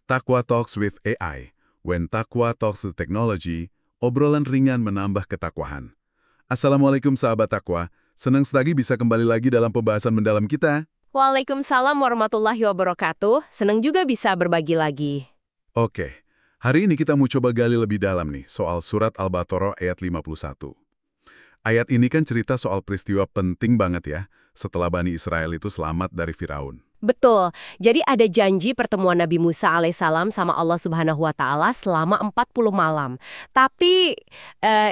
Takwa Talks with AI. When Takwa Talks with Technology, obrolan ringan menambah ketakwahan. Assalamualaikum sahabat Takwa, senang sekali bisa kembali lagi dalam pembahasan mendalam kita. Waalaikumsalam warahmatullahi wabarakatuh. Senang juga bisa berbagi lagi. Oke, hari ini kita mau coba gali lebih dalam nih soal surat Al-Baqarah ayat 51. Ayat ini kan cerita soal peristiwa penting banget ya, setelah Bani Israel itu selamat dari Firaun. Betul. Jadi ada janji pertemuan Nabi Musa alaihissalam sama Allah Subhanahu wa taala selama 40 malam. Tapi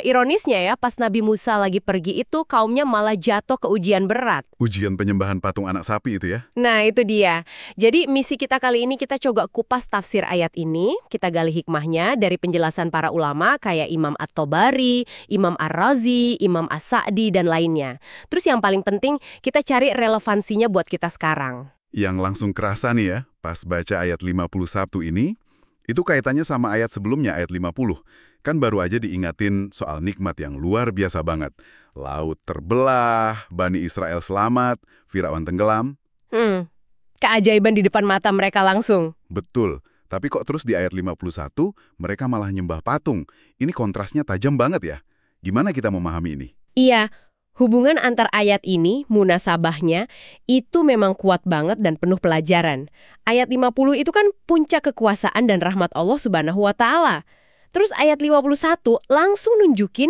ironisnya ya, pas Nabi Musa lagi pergi itu kaumnya malah jatuh ke ujian berat. Ujian penyembahan patung anak sapi itu ya? Nah, itu dia. Jadi misi kita kali ini kita coba kupas tafsir ayat ini, kita gali hikmahnya dari penjelasan para ulama kayak Imam At-Tabari, Imam Ar-Razi, Imam As-Sa'di, dan lainnya. Terus yang paling penting, kita cari relevansinya buat kita sekarang. Yang langsung kerasa nih ya, pas baca ayat 51 ini, itu kaitannya sama ayat sebelumnya, ayat 50. Kan baru aja diingatin soal nikmat yang luar biasa banget. Laut terbelah, Bani Israel selamat, Firaun tenggelam. Keajaiban di depan mata mereka langsung. Betul, tapi kok terus di ayat 51, mereka malah nyembah patung. Ini kontrasnya tajam banget ya. Gimana kita memahami ini? Iya. Hubungan antar ayat ini, munasabahnya, itu memang kuat banget dan penuh pelajaran. Ayat 50 itu kan puncak kekuasaan dan rahmat Allah Subhanahu wa taala. Terus ayat 51 langsung nunjukin,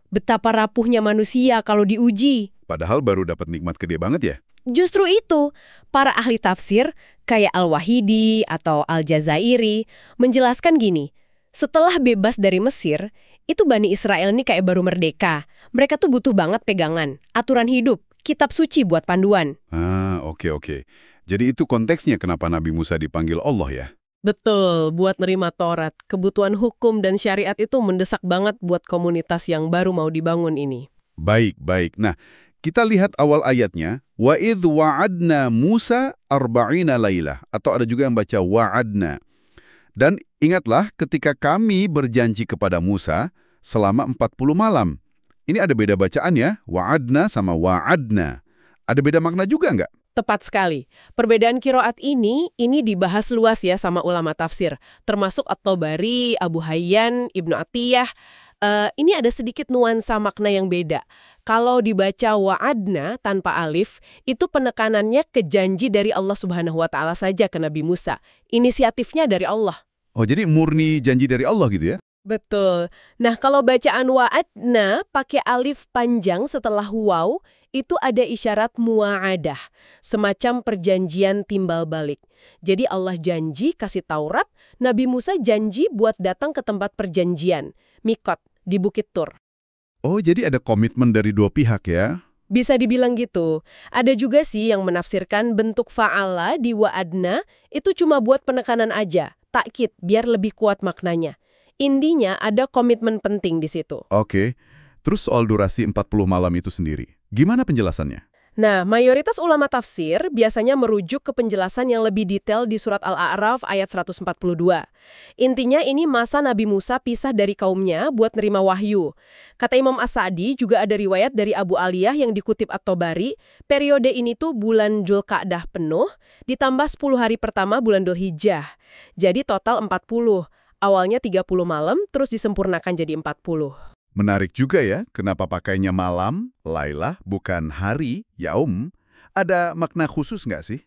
betapa rapuhnya manusia kalau diuji. Padahal baru dapat nikmat gede banget ya. Justru itu, para ahli tafsir kayak Al-Wahidi atau Al-Jazairi menjelaskan gini, setelah bebas dari Mesir, itu Bani Israel ini kayak baru merdeka. Mereka tuh butuh banget pegangan, aturan hidup, kitab suci buat panduan. Oke. Jadi itu konteksnya kenapa Nabi Musa dipanggil Allah ya? Betul, buat nerima Taurat, kebutuhan hukum dan syariat itu mendesak banget buat komunitas yang baru mau dibangun ini. Baik. Nah, kita lihat awal ayatnya, wa idh wa'adna Musa arba'ina lailah, atau ada juga yang baca wa'adna. Dan ingatlah ketika kami berjanji kepada Musa selama 40 malam. Ini ada beda bacaan ya, wa'adna sama wa'adna. Ada beda makna juga nggak? Tepat sekali. Perbedaan kiroat ini dibahas luas ya sama ulama tafsir, termasuk At-Tabari, Abu Hayyan, Ibnu Atiyah. Ini ada sedikit nuansa makna yang beda. Kalau dibaca wa'adna tanpa alif, itu penekanannya ke janji dari Allah Subhanahu wa taala saja ke Nabi Musa. Inisiatifnya dari Allah. Oh, jadi murni janji dari Allah gitu ya? Betul. Nah, kalau bacaan wa'adna pakai alif panjang setelah waw, itu ada isyarat mu'adah, semacam perjanjian timbal balik. Jadi Allah janji kasih Taurat, Nabi Musa janji buat datang ke tempat perjanjian, Mikot, di Bukit Tur. Oh, jadi ada komitmen dari dua pihak ya? Bisa dibilang gitu. Ada juga sih yang menafsirkan bentuk fa'ala di wa'adna itu cuma buat penekanan aja, takkid, biar lebih kuat maknanya. Intinya ada komitmen penting di situ. Oke. Terus soal durasi 40 malam itu sendiri, gimana penjelasannya? Nah, mayoritas ulama tafsir biasanya merujuk ke penjelasan yang lebih detail di surat Al-A'raf ayat 142. Intinya ini masa Nabi Musa pisah dari kaumnya buat nerima wahyu. Kata Imam As-Sa'di juga ada riwayat dari Abu Aliyah yang dikutip At-Tabari, periode ini tuh bulan Dzulqa'dah penuh, ditambah 10 hari pertama bulan Dzulhijjah. Jadi total 40. Awalnya 30 malam, terus disempurnakan jadi 40. Menarik juga ya, kenapa pakainya malam, lailah, bukan hari, yaum. Ada makna khusus nggak sih?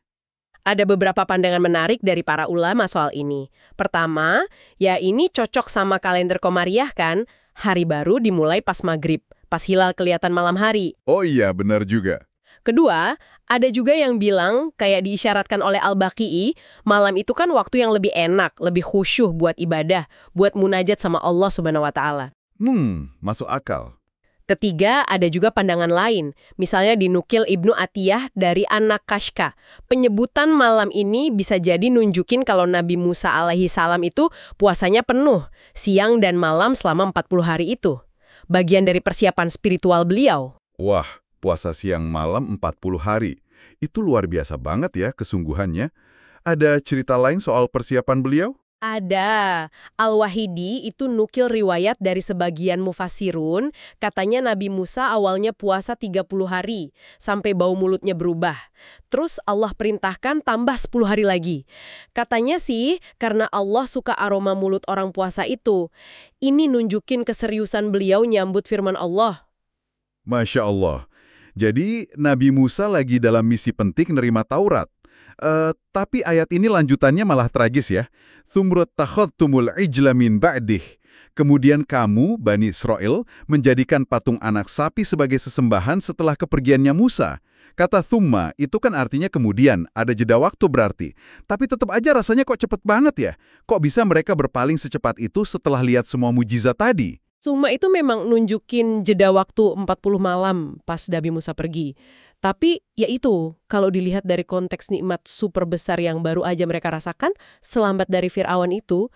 Ada beberapa pandangan menarik dari para ulama soal ini. Pertama, ya ini cocok sama kalender Komariah kan, hari baru dimulai pas maghrib, pas hilal kelihatan malam hari. Oh iya, benar juga. Kedua, ada juga yang bilang, kayak diisyaratkan oleh Al-Baqi'i, malam itu kan waktu yang lebih enak, lebih khusyuh buat ibadah, buat munajat sama Allah Subhanahu wa taala. Masuk akal. Ketiga, ada juga pandangan lain. Misalnya dinukil Ibnu Atiyah dari Anak Kashka. Penyebutan malam ini bisa jadi nunjukin kalau Nabi Musa alaihi salam itu puasanya penuh, siang dan malam selama 40 hari itu. Bagian dari persiapan spiritual beliau. Wah, puasa siang malam 40 hari. Itu luar biasa banget ya kesungguhannya. Ada cerita lain soal persiapan beliau? Ada. Al-Wahidi itu nukil riwayat dari sebagian mufassirun, katanya Nabi Musa awalnya puasa 30 hari, sampai bau mulutnya berubah. Terus Allah perintahkan tambah 10 hari lagi. Katanya sih, karena Allah suka aroma mulut orang puasa itu. Ini nunjukin keseriusan beliau nyambut firman Allah. Masya Allah. Jadi Nabi Musa lagi dalam misi penting nerima Taurat. Tapi ayat ini lanjutannya malah tragis ya. Thumrut takhadtumul ijla min ba'dih. Kemudian kamu, Bani Israel, menjadikan patung anak sapi sebagai sesembahan setelah kepergiannya Musa. Kata thumma itu kan artinya kemudian, ada jeda waktu berarti. Tapi tetap aja rasanya kok cepet banget ya. Kok bisa mereka berpaling secepat itu setelah lihat semua mujizat tadi? Summa itu memang nunjukin jeda waktu 40 malam pas Nabi Musa pergi. Tapi ya itu, kalau dilihat dari konteks nikmat super besar yang baru aja mereka rasakan, selamat dari Fir'aun itu,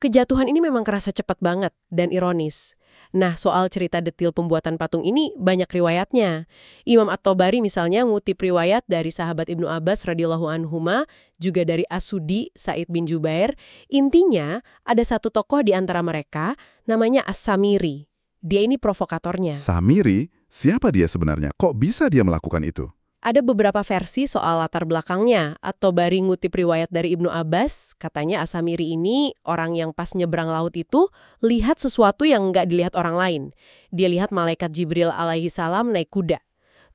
kejatuhan ini memang kerasa cepat banget dan ironis. Nah, soal cerita detil pembuatan patung ini banyak riwayatnya. Imam At-Tabari misalnya ngutip riwayat dari sahabat Ibnu Abbas radhiyallahu anhuma, juga dari As-Sudi Sa'id bin Jubair. Intinya, ada satu tokoh di antara mereka, namanya As-Samiri. Dia ini provokatornya. Samiri? Siapa dia sebenarnya? Kok bisa dia melakukan itu? Ada beberapa versi soal latar belakangnya. At-Tabari ngutip riwayat dari Ibnu Abbas, katanya As-Samiri ini orang yang pas nyebrang laut itu lihat sesuatu yang nggak dilihat orang lain. Dia lihat malaikat Jibril alaihi salam naik kuda.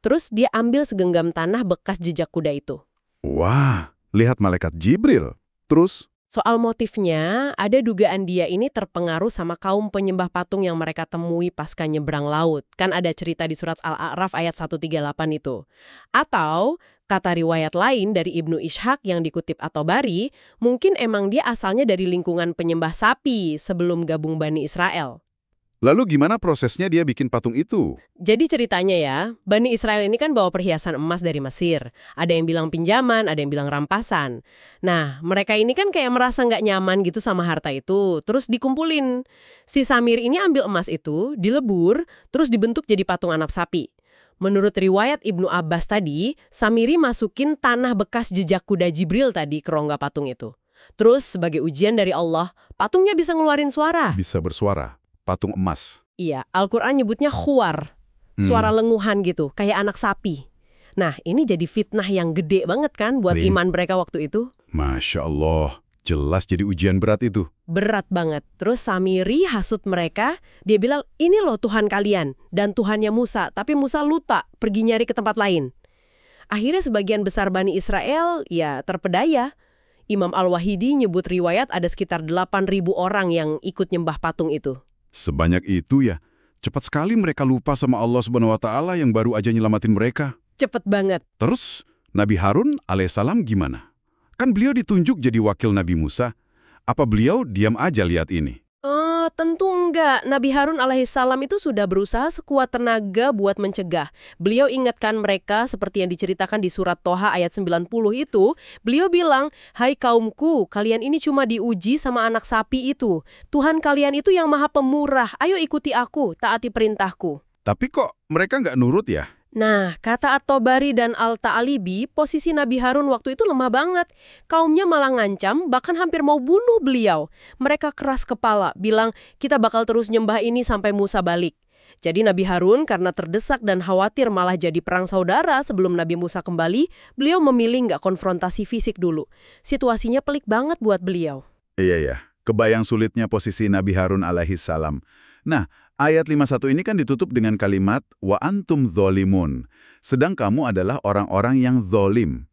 Terus dia ambil segenggam tanah bekas jejak kuda itu. Wah, lihat malaikat Jibril. Terus? Soal motifnya, ada dugaan dia ini terpengaruh sama kaum penyembah patung yang mereka temui pasca nyebrang laut. Kan ada cerita di surat Al-A'raf ayat 138 itu. Atau, kata riwayat lain dari Ibnu Ishaq yang dikutip At-Tabari, mungkin emang dia asalnya dari lingkungan penyembah sapi sebelum gabung Bani Israel. Lalu gimana prosesnya dia bikin patung itu? Jadi ceritanya ya, Bani Israel ini kan bawa perhiasan emas dari Mesir. Ada yang bilang pinjaman, ada yang bilang rampasan. Nah, mereka ini kan kayak merasa nggak nyaman gitu sama harta itu, terus dikumpulin. Si Samir ini ambil emas itu, dilebur, terus dibentuk jadi patung anak sapi. Menurut riwayat Ibnu Abbas tadi, Samiri masukin tanah bekas jejak kuda Jibril tadi ke rongga patung itu. Terus sebagai ujian dari Allah, patungnya bisa ngeluarin suara. Bisa bersuara. Patung emas. Iya, Al-Quran nyebutnya khuwar. Suara lenguhan gitu, kayak anak sapi. Nah, ini jadi fitnah yang gede banget kan buat iman mereka waktu itu. Masya Allah, jelas jadi ujian berat itu. Berat banget. Terus Samiri hasut mereka, dia bilang, ini loh Tuhan kalian, dan Tuhannya Musa, tapi Musa lupa, pergi nyari ke tempat lain. Akhirnya sebagian besar Bani Israel, ya terpedaya. Imam Al-Wahidi nyebut riwayat ada sekitar 8.000 orang yang ikut nyembah patung itu. Sebanyak itu ya. Cepat sekali mereka lupa sama Allah Subhanahu wa Ta'ala yang baru aja nyelamatin mereka. Cepet banget. Terus, Nabi Harun alaihissalam gimana? Kan beliau ditunjuk jadi wakil Nabi Musa. Apa beliau diam aja lihat ini? Tentu enggak. Nabi Harun alaihissalam itu sudah berusaha sekuat tenaga buat mencegah. Beliau ingatkan mereka seperti yang diceritakan di surat Toha ayat 90 itu. Beliau bilang, hai kaumku, kalian ini cuma diuji sama anak sapi itu. Tuhan kalian itu yang maha pemurah. Ayo ikuti aku, taati perintahku. Tapi kok mereka nggak nurut ya? Nah, kata At-Tabari dan Al-Ta'alibi, posisi Nabi Harun waktu itu lemah banget. Kaumnya malah ngancam, bahkan hampir mau bunuh beliau. Mereka keras kepala, bilang, kita bakal terus nyembah ini sampai Musa balik. Jadi Nabi Harun karena terdesak dan khawatir malah jadi perang saudara sebelum Nabi Musa kembali, beliau memilih nggak konfrontasi fisik dulu. Situasinya pelik banget buat beliau. Iya ya, kebayang sulitnya posisi Nabi Harun alaihissalam. Nah, ayat 51 ini kan ditutup dengan kalimat wa antum dzalimun. Sedang kamu adalah orang-orang yang zolim.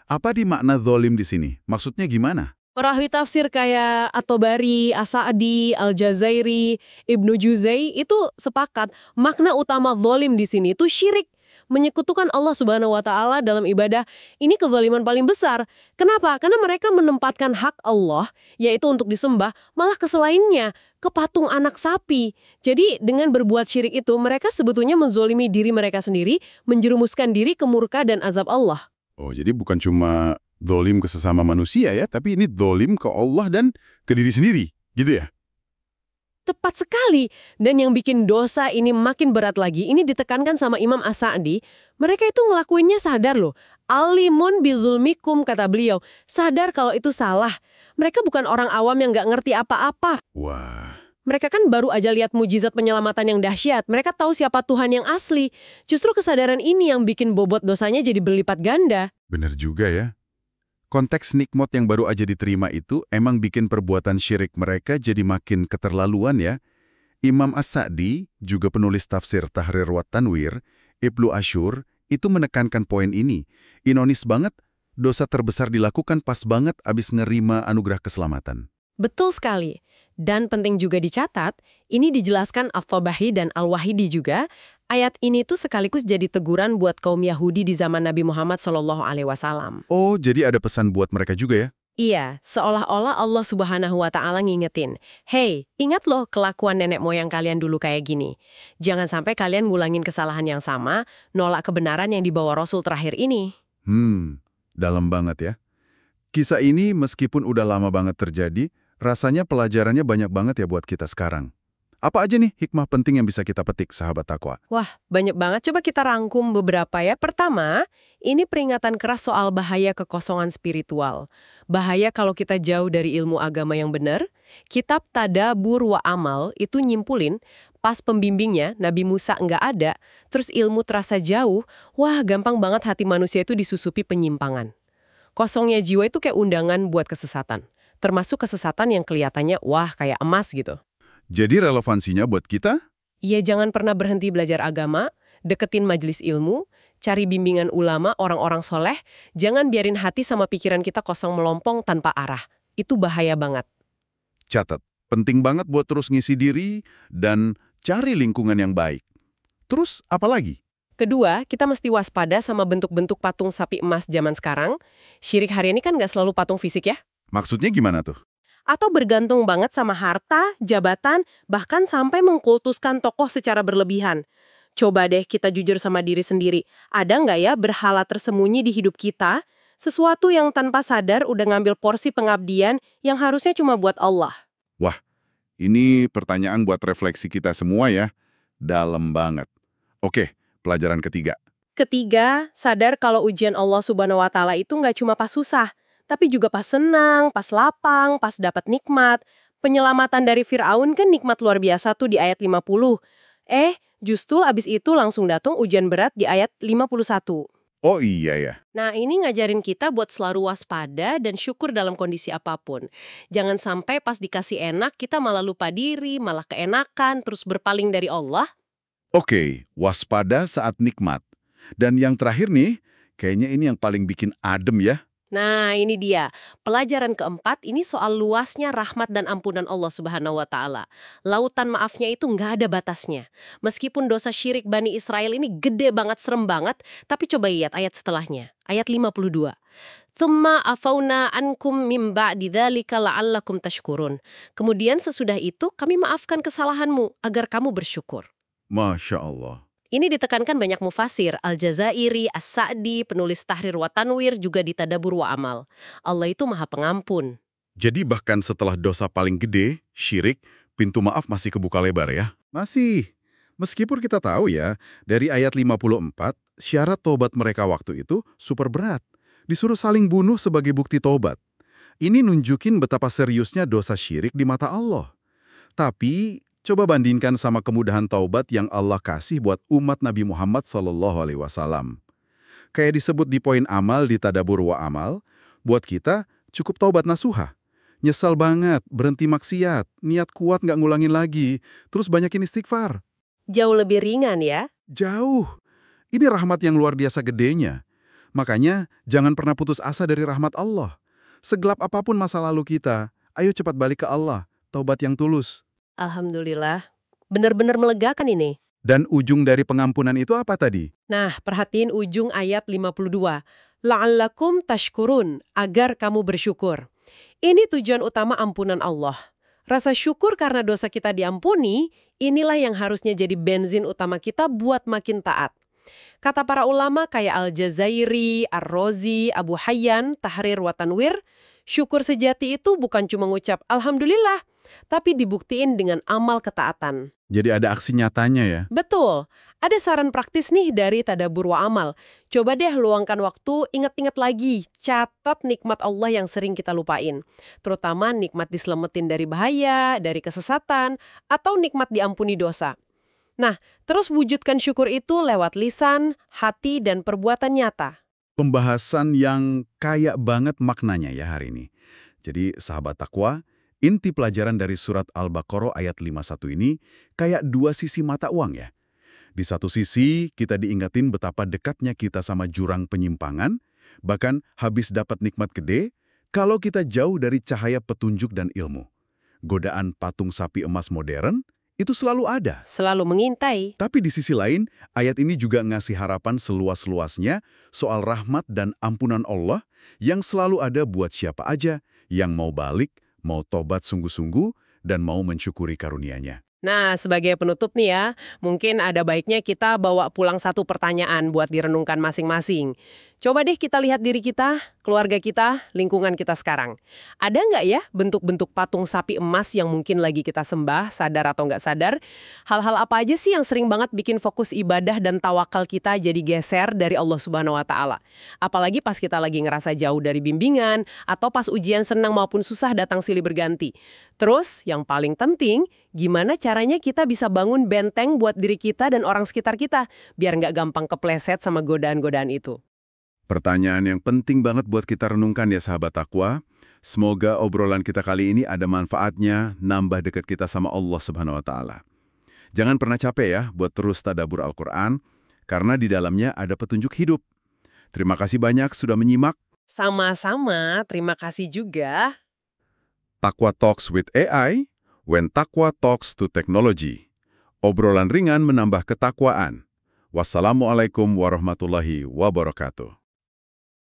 Apa di makna zolim di sini? Maksudnya gimana? Perawi tafsir kayak At-Tabari, As-Sa'di, Al-Jazairi, Ibnu Juzai itu sepakat makna utama zolim di sini itu syirik. Menyekutukan Allah Subhanahu wa Ta'ala dalam ibadah, ini kezaliman paling besar. Kenapa? Karena mereka menempatkan hak Allah, yaitu untuk disembah, malah ke selainnya, ke patung anak sapi. Jadi dengan berbuat syirik itu, mereka sebetulnya menzolimi diri mereka sendiri, menjerumuskan diri ke murka dan azab Allah. Oh, jadi bukan cuma zolim ke sesama manusia ya, tapi ini zolim ke Allah dan ke diri sendiri, gitu ya? Tepat sekali. Dan yang bikin dosa ini makin berat lagi, ini ditekankan sama Imam As-Sa'di, mereka itu ngelakuinnya sadar loh. Alimun bizulmikum, kata beliau. Sadar kalau itu salah. Mereka bukan orang awam yang nggak ngerti apa-apa. Wah, Mereka kan baru aja lihat mujizat penyelamatan yang dahsyat. Mereka tahu siapa Tuhan yang asli. Justru kesadaran ini yang bikin bobot dosanya jadi berlipat ganda. benar juga ya. Konteks nikmat yang baru aja diterima itu emang bikin perbuatan syirik mereka jadi makin keterlaluan ya. Imam As-Sa'di, juga penulis tafsir Tahrir wa Tanwir, Ibnu Asyur, itu menekankan poin ini. Ironis banget, dosa terbesar dilakukan pas banget abis nerima anugerah keselamatan. Betul sekali. Dan penting juga dicatat, ini dijelaskan At-Tabahi dan Al-Wahidi juga, ayat ini tuh sekaligus jadi teguran buat kaum Yahudi di zaman Nabi Muhammad SAW. Oh, jadi ada pesan buat mereka juga ya? Iya, seolah-olah Allah Subhanahu wa Ta'ala ngingetin, "Hey, ingat loh kelakuan nenek moyang kalian dulu kayak gini. Jangan sampai kalian ngulangin kesalahan yang sama, nolak kebenaran yang dibawa Rasul terakhir ini." Dalam banget ya. Kisah ini meskipun udah lama banget terjadi, rasanya pelajarannya banyak banget ya buat kita sekarang. Apa aja nih hikmah penting yang bisa kita petik, sahabat takwa? Wah, banyak banget. Coba kita rangkum beberapa ya. Pertama, ini peringatan keras soal bahaya kekosongan spiritual. Bahaya kalau kita jauh dari ilmu agama yang benar. Kitab Tadabur wa Amal itu nyimpulin, pas pembimbingnya, Nabi Musa nggak ada, terus ilmu terasa jauh, wah gampang banget hati manusia itu disusupi penyimpangan. Kosongnya jiwa itu kayak undangan buat kesesatan. Termasuk kesesatan yang kelihatannya, wah kayak emas gitu. Jadi relevansinya buat kita? Iya, jangan pernah berhenti belajar agama, deketin majelis ilmu, cari bimbingan ulama, orang-orang soleh, jangan biarin hati sama pikiran kita kosong melompong tanpa arah. Itu bahaya banget. Catat, penting banget buat terus ngisi diri dan cari lingkungan yang baik. Terus apa lagi? Kedua, kita mesti waspada sama bentuk-bentuk patung sapi emas zaman sekarang. Syirik hari ini kan nggak selalu patung fisik ya? Maksudnya gimana tuh? Atau bergantung banget sama harta, jabatan, bahkan sampai mengkultuskan tokoh secara berlebihan. Coba deh kita jujur sama diri sendiri. Ada nggak ya berhala tersembunyi di hidup kita? Sesuatu yang tanpa sadar udah ngambil porsi pengabdian yang harusnya cuma buat Allah. Wah, ini pertanyaan buat refleksi kita semua ya. Dalam banget. Oke, pelajaran ketiga. Ketiga, sadar kalau ujian Allah Subhanahu wa Ta'ala itu nggak cuma pas susah, tapi juga pas senang, pas lapang, pas dapat nikmat. Penyelamatan dari Fir'aun kan nikmat luar biasa tuh di ayat 50. Justru abis itu langsung datang ujian berat di ayat 51. Oh iya ya. Nah, ini ngajarin kita buat selalu waspada dan syukur dalam kondisi apapun. Jangan sampai pas dikasih enak, kita malah lupa diri, malah keenakan, terus berpaling dari Allah. Oke, waspada saat nikmat. Dan yang terakhir nih, kayaknya ini yang paling bikin adem ya. Nah, ini dia. Pelajaran keempat ini soal luasnya rahmat dan ampunan Allah Subhanahu wa Ta'ala. Lautan maafnya itu nggak ada batasnya. Meskipun dosa syirik Bani Israel ini gede banget, serem banget, tapi coba lihat ayat setelahnya. Ayat 52. Thumma afauna ankum mim ba'di dzalika la'allakum tashkurun. Kemudian sesudah itu kami maafkan kesalahanmu agar kamu bersyukur. Masya Allah. Ini ditekankan banyak mufasir, Al-Jazairi, As-Sa'di, penulis Tahrir wa Tanwir, juga di Tadabur wa Amal. Allah itu maha pengampun. Jadi bahkan setelah dosa paling gede, syirik, pintu maaf masih kebuka lebar ya? Masih. Meskipun kita tahu ya, dari ayat 54, syarat tobat mereka waktu itu super berat. Disuruh saling bunuh sebagai bukti tobat. Ini nunjukin betapa seriusnya dosa syirik di mata Allah. Tapi coba bandingkan sama kemudahan taubat yang Allah kasih buat umat Nabi Muhammad SAW. Kayak disebut di poin amal di Tadabur wa Amal, buat kita cukup taubat nasuha. Nyesal banget, berhenti maksiat, niat kuat nggak ngulangin lagi, terus banyakin istighfar. Jauh lebih ringan ya. Jauh. Ini rahmat yang luar biasa gedenya. Makanya jangan pernah putus asa dari rahmat Allah. Segelap apapun masa lalu kita, ayo cepat balik ke Allah, taubat yang tulus. Alhamdulillah. Benar-benar melegakan ini. Dan ujung dari pengampunan itu apa tadi? Nah, perhatiin ujung ayat 52. La'allakum tashkurun, agar kamu bersyukur. Ini tujuan utama ampunan Allah. Rasa syukur karena dosa kita diampuni, inilah yang harusnya jadi benzin utama kita buat makin taat. Kata para ulama kayak Al-Jazairi, Ar-Razi, Abu Hayyan, Tahrir wa Tanwir, Syukur sejati itu bukan cuma ngucap Alhamdulillah, tapi dibuktiin dengan amal ketaatan. Jadi ada aksi nyatanya ya. Betul. Ada saran praktis nih dari Tadabbur wa Amal. Coba deh luangkan waktu, ingat-ingat lagi, catat nikmat Allah yang sering kita lupain. Terutama nikmat diselamatin dari bahaya, dari kesesatan, atau nikmat diampuni dosa. Nah, terus wujudkan syukur itu lewat lisan, hati, dan perbuatan nyata. Pembahasan yang kaya banget maknanya ya hari ini. Jadi sahabat takwa, inti pelajaran dari surat Al-Baqarah ayat 51 ini kayak dua sisi mata uang ya. Di satu sisi, kita diingatin betapa dekatnya kita sama jurang penyimpangan, bahkan habis dapat nikmat gede, kalau kita jauh dari cahaya petunjuk dan ilmu. Godaan patung sapi emas modern, itu selalu ada. Selalu mengintai. Tapi di sisi lain, ayat ini juga ngasih harapan seluas-luasnya soal rahmat dan ampunan Allah yang selalu ada buat siapa aja yang mau balik, mau tobat sungguh-sungguh, dan mau mensyukuri karunia-Nya. Nah, sebagai penutup nih ya, mungkin ada baiknya kita bawa pulang satu pertanyaan buat direnungkan masing-masing. Coba deh kita lihat diri kita, keluarga kita, lingkungan kita sekarang. Ada nggak ya bentuk-bentuk patung sapi emas yang mungkin lagi kita sembah, sadar atau nggak sadar? Hal-hal apa aja sih yang sering banget bikin fokus ibadah dan tawakal kita jadi geser dari Allah Subhanahu wa Ta'ala? Apalagi pas kita lagi ngerasa jauh dari bimbingan, atau pas ujian senang maupun susah datang silih berganti. Terus, yang paling penting, gimana caranya kita bisa bangun benteng buat diri kita dan orang sekitar kita, biar nggak gampang kepleset sama godaan-godaan itu. Pertanyaan yang penting banget buat kita renungkan ya sahabat takwa. Semoga obrolan kita kali ini ada manfaatnya, nambah dekat kita sama Allah Subhanahu wa Ta'ala. Jangan pernah capek ya buat terus tadabbur Al-Quran, karena di dalamnya ada petunjuk hidup. Terima kasih banyak sudah menyimak. Sama-sama, terima kasih juga. Takwa Talks with AI, when Takwa talks to technology. Obrolan ringan menambah ketakwaan. Wassalamualaikum warahmatullahi wabarakatuh.